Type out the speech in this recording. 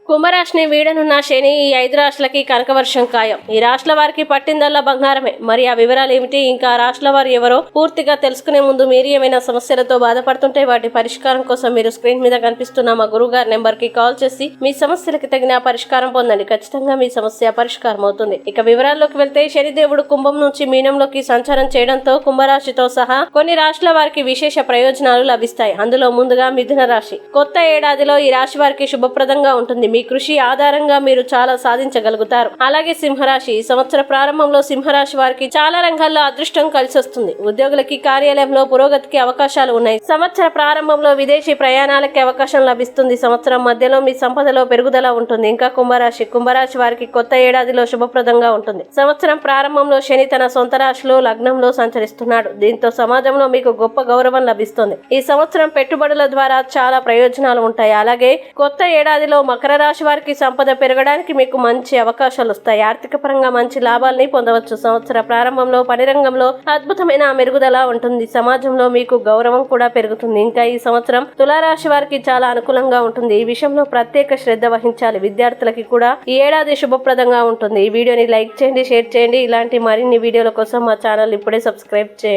కుంభరాశిని వీడనున్న శని ఈ 5 రాశులకి కనకవర్షం ఖాయం. ఈ రాశుల వారికి పట్టిందల్లా బంగారమే. మరి ఆ వివరాలు ఏమిటి, ఇంకా రాశుల వారు ఎవరో పూర్తిగా తెలుసుకునే ముందు మీరు ఏమైనా సమస్యలతో బాధపడుతుంటే వాటి పరిష్కారం కోసం మీరు స్క్రీన్ మీద కనిపిస్తున్న మా గురువుగారి నెంబర్ కి కాల్ చేసి మీ సమస్యలకి తగిన పరిష్కారం పొందండి. ఖచ్చితంగా మీ సమస్య పరిష్కారం అవుతుంది. ఇక వివరాల్లోకి వెళ్తే, శనిదేవుడు కుంభం నుంచి మీనంలోకి సంచారం చేయడంతో కుంభరాశితో సహా కొన్ని రాశుల వారికి విశేష ప్రయోజనాలు లభిస్తాయి. అందులో ముందుగా మిథున రాశి. కొత్త ఏడాదిలో ఈ రాశి వారికి శుభప్రదంగా ఉంటుంది. మీ కృషి ఆధారంగా మీరు చాలా సాధించగలుగుతారు. అలాగే సింహరాశి. ఈ సంవత్సర ప్రారంభంలో సింహరాశి వారికి చాలా రంగాల్లో అదృష్టం కలిసి వస్తుంది. ఉద్యోగులకి కార్యాలయంలో పురోగతికి అవకాశాలు ఉన్నాయి. సంవత్సర ప్రారంభంలో విదేశీ ప్రయాణాలకి అవకాశం లభిస్తుంది. సంవత్సరం మధ్యలో మీ సంపదలో పెరుగుదల ఉంటుంది. ఇంకా కుంభరాశి వారికి కొత్త ఏడాదిలో శుభప్రదంగా ఉంటుంది. సంవత్సరం ప్రారంభంలో శని తన సొంత రాశిలో లగ్నంలో సంచరిస్తున్నాడు. దీంతో సమాజంలో మీకు గొప్ప గౌరవం లభిస్తుంది. ఈ సంవత్సరం పెట్టుబడుల ద్వారా చాలా ప్రయోజనాలు ఉంటాయి. అలాగే కొత్త ఏడాదిలో మకర రాశి వారికి సంపద పెరగడానికి మీకు మంచి అవకాశాలు వస్తాయి. ఆర్థిక పరంగా మంచి లాభాలని పొందవచ్చు. సంవత్సర ప్రారంభంలో పని రంగంలో అద్భుతమైన మెరుగుదల ఉంటుంది. సమాజంలో మీకు గౌరవం కూడా పెరుగుతుంది. ఇంకా ఈ సంవత్సరం తులారాశి వారికి చాలా అనుకూలంగా ఉంటుంది. ఈ విషయంలో ప్రత్యేక శ్రద్ధ వహించాలి. విద్యార్థులకి కూడా ఈ ఏడాది శుభప్రదంగా ఉంటుంది. ఈ వీడియోని లైక్ చేయండి, షేర్ చేయండి. ఇలాంటి మరిన్ని వీడియోల కోసం మా ఛానల్ ఇప్పుడే సబ్స్క్రైబ్ చేయండి.